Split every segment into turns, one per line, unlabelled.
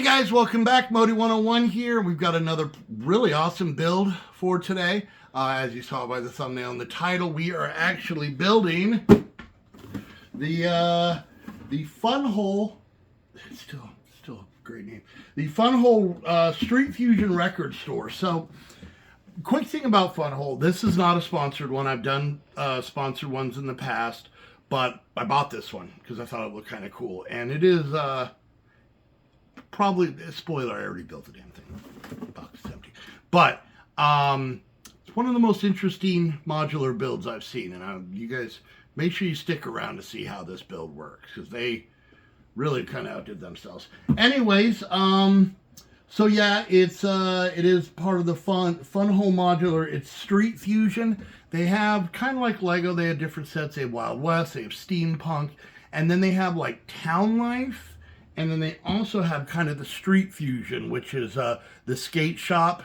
guys, welcome back. Modi 101 here. We've got another really awesome build for today. As you saw by the thumbnail and the title, we are actually building the FunWhole. It's still a great name. The FunWhole Street Fusion record store. So, quick thing about FunWhole. This is not a sponsored one. I've done sponsored ones in the past, but I bought this one because I thought it looked kind of cool, and it is probably, spoiler, I already built the damn thing. The box is empty. But it's one of the most interesting modular builds I've seen. And you guys, make sure you stick around to see how this build works, because they really kind of outdid themselves. Anyways, so yeah, it is part of the FunWhole modular. It's Street Fusion. They have, kind of like Lego, they have different sets. They have Wild West, they have Steampunk, and then they have like Town Life. And then they also have kind of the Street Fusion, which is the skate shop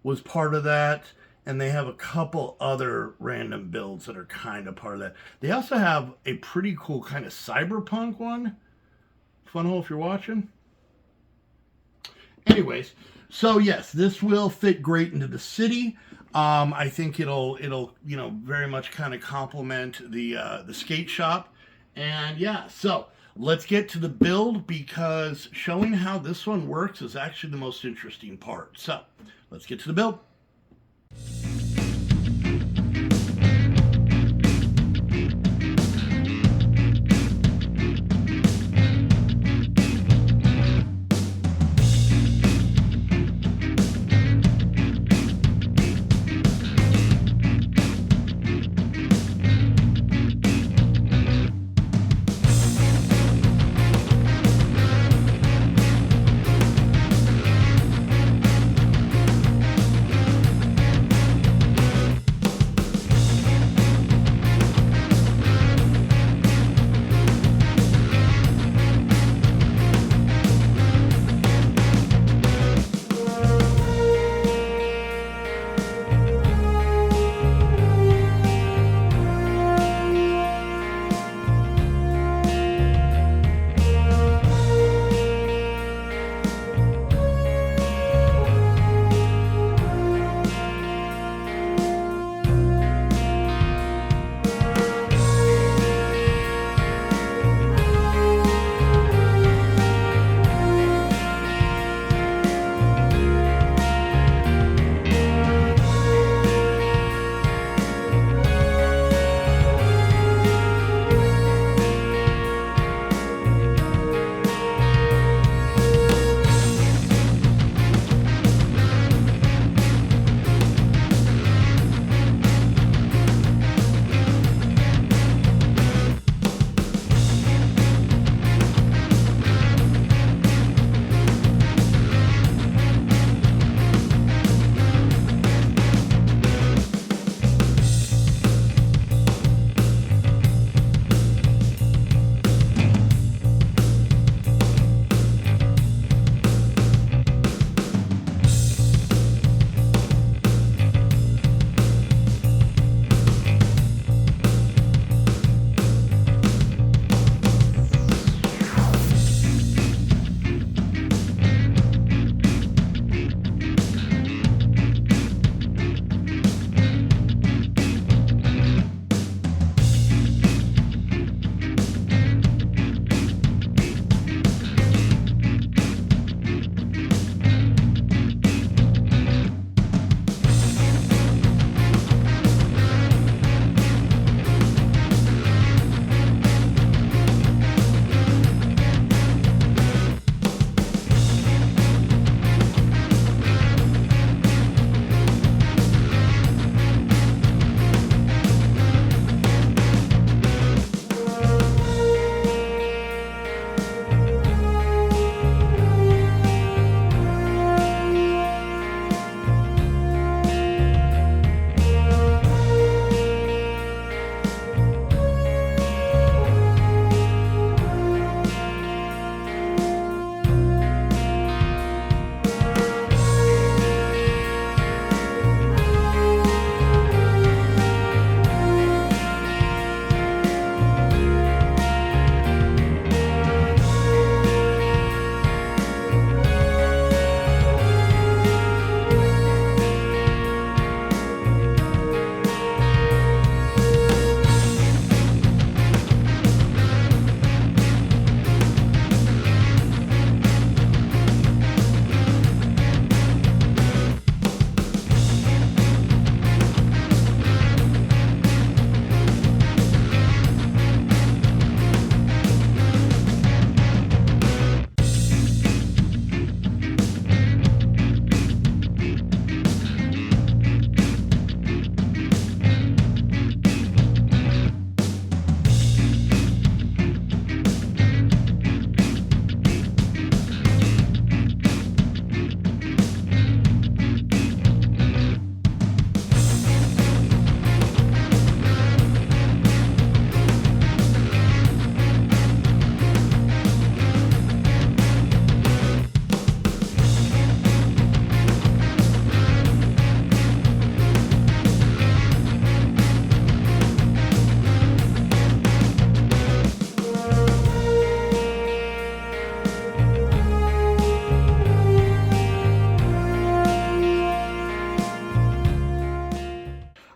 was part of that. And they have a couple other random builds that are kind of part of that. They also have a pretty cool kind of cyberpunk one. FunWhole, if you're watching. Anyways, so yes, this will fit great into the city. I think it'll very much kind of complement the skate shop. And yeah, so let's get to the build, because showing how this one works is actually the most interesting part. So let's get to the build.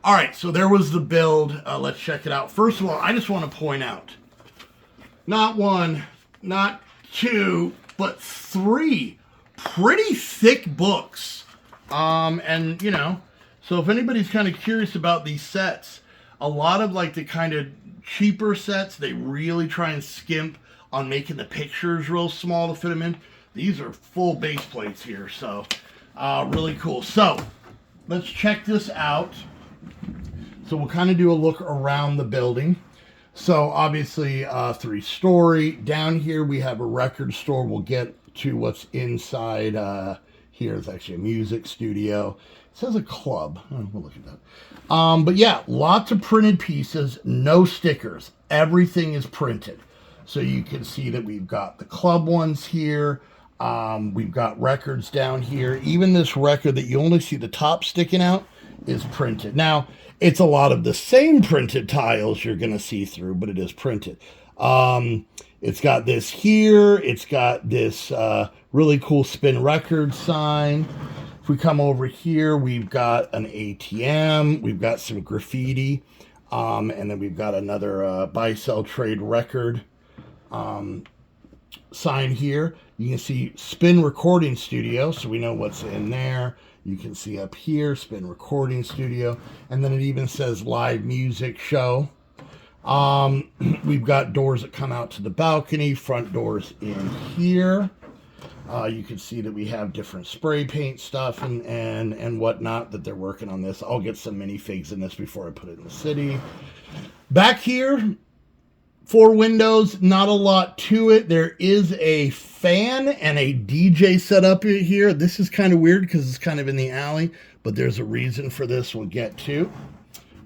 All right, so there was the build. Let's check it out. First of all, I just want to point out, not one, not two, but three pretty thick books. And, you know, so if anybody's kind of curious about these sets, a lot of like the kind of cheaper sets, they really try and skimp on making the pictures real small to fit them in. These are full base plates here, so really cool. So let's check this out. So we'll kind of do a look around the building. So obviously 3-story. Down here we have a record store. We'll get to what's inside here. It's actually a music studio. It says a club. Oh, we'll look at that. But yeah, lots of printed pieces, no stickers. Everything is printed. So you can see that we've got the club ones here. We've got records down here. Even this record that you only see the top sticking out is printed. Now, it's a lot of the same printed tiles you're going to see through, but it is printed. It's got this here. It's got this really cool spin record sign. If we come over here, we've got an ATM. We've got some graffiti. And then we've got another buy, sell, trade record sign here. You can see spin recording studio, so we know what's in there. You can see up here, spin recording studio, and then it even says live music show. We've got doors that come out to the balcony, front doors in here. You can see that we have different spray paint stuff and whatnot that they're working on this. I'll get some minifigs in this before I put it in the city. Back here, 4 windows, not a lot to it. There is a fan and a DJ set up here. This is kind of weird because it's kind of in the alley, but there's a reason for this we'll get to.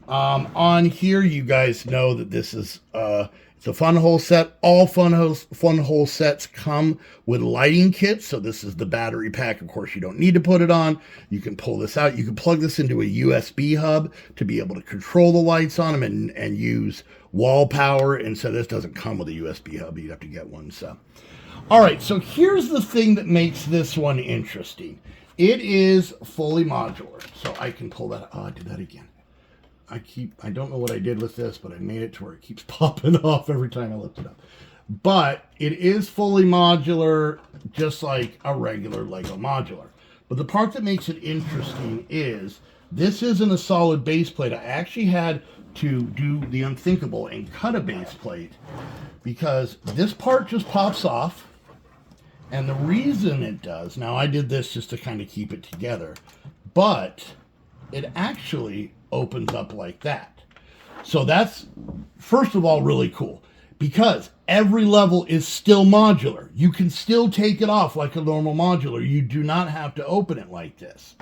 On here, you guys know that this is it's a FunWhole set. All FunWhole sets come with lighting kits. So this is the battery pack. Of course, you don't need to put it on. You can pull this out. You can plug this into a USB hub to be able to control the lights on them and use wall power. And so this doesn't come with a USB hub. You'd have to get one. So, all right. So here's the thing that makes this one interesting. It is fully modular. So I can pull that. Oh, I did that again. I don't know what I did with this, but I made it to where it keeps popping off every time I lift it up. But it is fully modular, just like a regular Lego modular. But the part that makes it interesting is this isn't a solid base plate. I actually had to do the unthinkable and cut a base plate because this part just pops off. And the reason it does, now I did this just to kind of keep it together, but it actually opens up like that. So that's, first of all, really cool because every level is still modular. You can still take it off like a normal modular. You do not have to open it like this.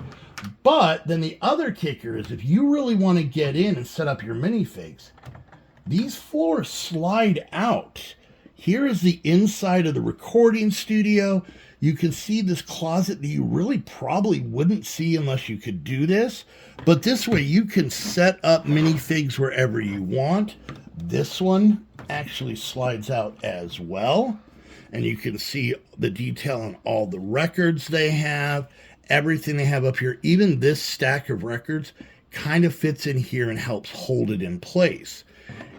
But then the other kicker is if you really want to get in and set up your minifigs, these floors slide out. Here is the inside of the recording studio. You can see this closet that you really probably wouldn't see unless you could do this. But this way you can set up minifigs wherever you want. This one actually slides out as well. And you can see the detail on all the records they have, everything they have up here. Even this stack of records kind of fits in here and helps hold it in place.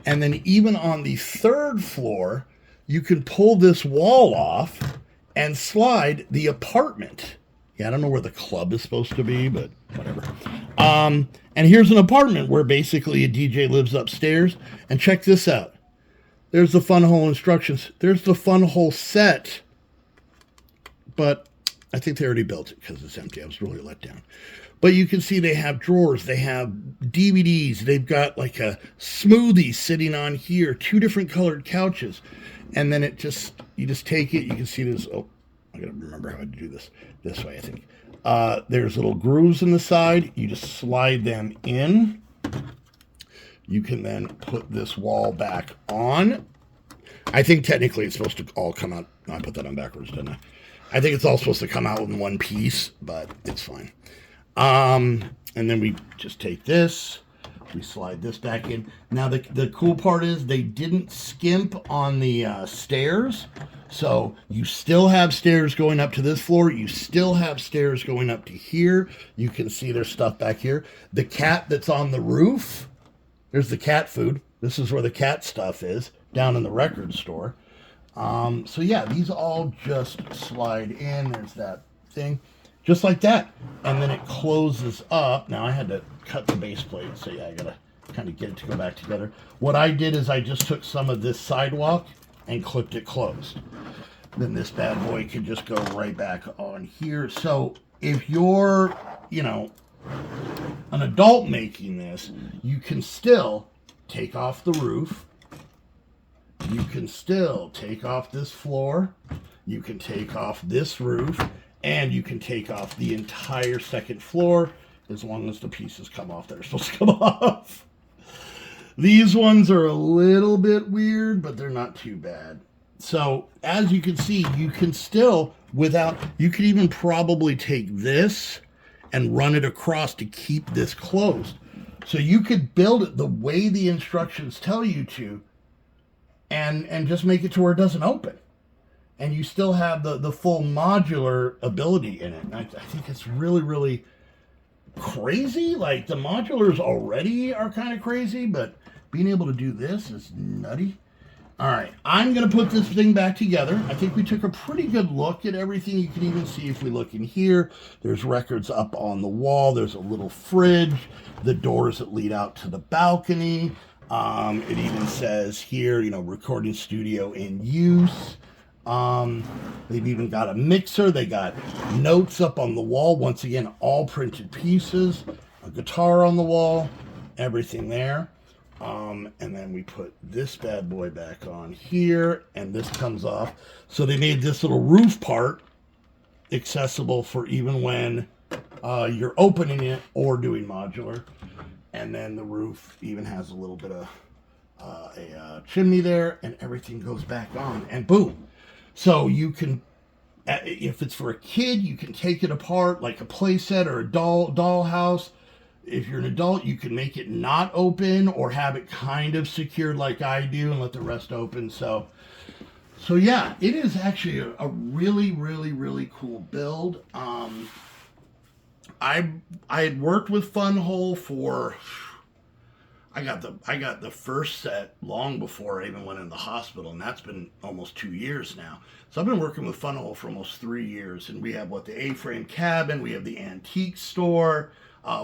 And then even on the 3rd floor, you can pull this wall off and slide the apartment. Yeah, I don't know where the club is supposed to be, but whatever. And here's an apartment where basically a DJ lives upstairs. And check this out. There's the FunWhole instructions. There's the FunWhole set. But I think they already built it because it's empty. I was really let down. But you can see they have drawers. They have DVDs. They've got like a smoothie sitting on here. 2 different colored couches. And then it just, you just take it. You can see this. Oh, I got to remember how to do this way, I think. There's little grooves in the side. You just slide them in. You can then put this wall back on. I think technically it's supposed to all come out. No, I put that on backwards, didn't I? I think it's all supposed to come out in one piece, but it's fine. And then we just take this, We slide this back in. Now the cool part is they didn't skimp on the stairs. So you still have stairs going up to this floor. You still have stairs going up to here. You can see there's stuff back here. The cat that's on the roof, there's the cat food. This is where the cat stuff is, down in the record store. So yeah, these all just slide in. There's that thing, just like that. And then it closes up. Now I had to cut the base plate, so yeah, I gotta kind of get it to go back together. What I did is I just took some of this sidewalk and clipped it closed. Then this bad boy could just go right back on here. So if you're, you know, an adult making this, you can still take off the roof. You can still take off this floor. You can take off this roof. And you can take off the entire second floor as long as the pieces come off that are supposed to come off. These ones are a little bit weird, but they're not too bad. So as you can see, you can still, you could even probably take this and run it across to keep this closed. So you could build it the way the instructions tell you to and just make it to where it doesn't open. And you still have the full modular ability in it. And I think it's really, really crazy. Like the modulars already are kind of crazy, but being able to do this is nutty. All right, I'm going to put this thing back together. I think we took a pretty good look at everything. You can even see if we look in here, there's records up on the wall. There's a little fridge, the doors that lead out to the balcony. It even says here, you know, recording studio in use. They've even got a mixer. They got notes up on the wall. Once again, all printed pieces, a guitar on the wall, everything there. And then we put this bad boy back on here, and this comes off. So they made this little roof part accessible for even when you're opening it or doing modular. And then the roof even has a little bit of a chimney there, and everything goes back on, and boom. So you can, if it's for a kid, you can take it apart like a play set or a doll house. If you're an adult, you can make it not open or have it kind of secured like I do and let the rest open. So yeah, it is actually a really, really, really cool build. I had worked with FunWhole for, I got the first set long before I even went in the hospital, and that's been almost 2 years now. So I've been working with FunWhole for almost 3 years, and we have the A-frame cabin, we have the antique store,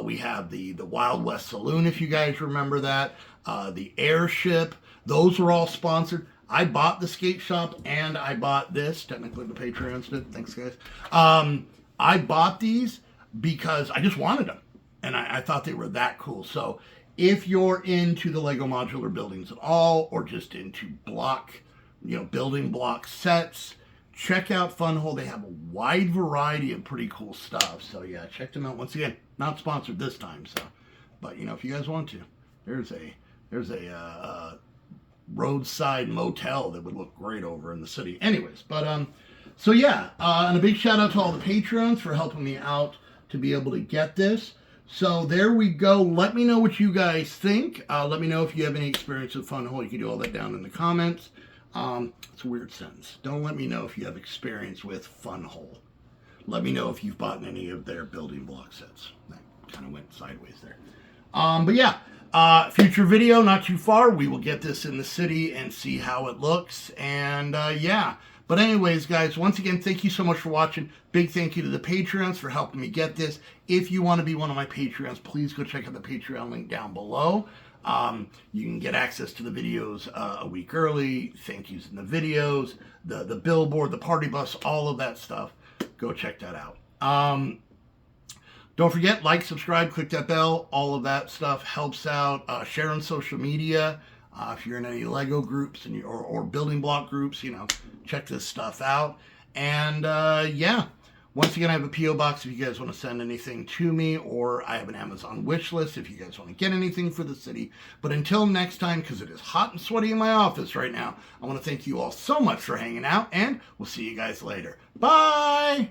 we have the Wild West Saloon, if you guys remember that, the airship. Those were all sponsored. I bought the skate shop and I bought this. Technically the Patreons did. Thanks, guys. I bought these because I just wanted them, and I thought they were that cool. So if you're into the Lego modular buildings at all, or just into building block sets, check out FunWhole. They have a wide variety of pretty cool stuff. So yeah, check them out. Once again, not sponsored this time. So, but if you guys want to, there's a roadside motel that would look great over in the city. Anyways, but so yeah, and a big shout out to all the patrons for helping me out to be able to get this. So there we go. Let me know what you guys think. Let me know if you have any experience with FunWhole. You can do all that down in the comments. It's a weird sentence. Don't let me know if you have experience with FunWhole. Let me know if you've bought any of their building block sets. That kind of went sideways there. But yeah, future video, not too far. We will get this in the city and see how it looks. And yeah. But anyways, guys, once again, thank you so much for watching. Big thank you to the Patreons for helping me get this. If you want to be one of my Patreons, please go check out the Patreon link down below. You can get access to the videos a week early, thank yous in the videos, the billboard, the party bus, all of that stuff. Go check that out. Don't forget, like, subscribe, click that bell. All of that stuff helps out. Share on social media. If you're in any Lego groups or building block groups, check this stuff out. And yeah, once again, I have a P.O. box if you guys want to send anything to me, or I have an Amazon wish list if you guys want to get anything for the city. But until next time, because it is hot and sweaty in my office right now, I want to thank you all so much for hanging out, and we'll see you guys later. Bye!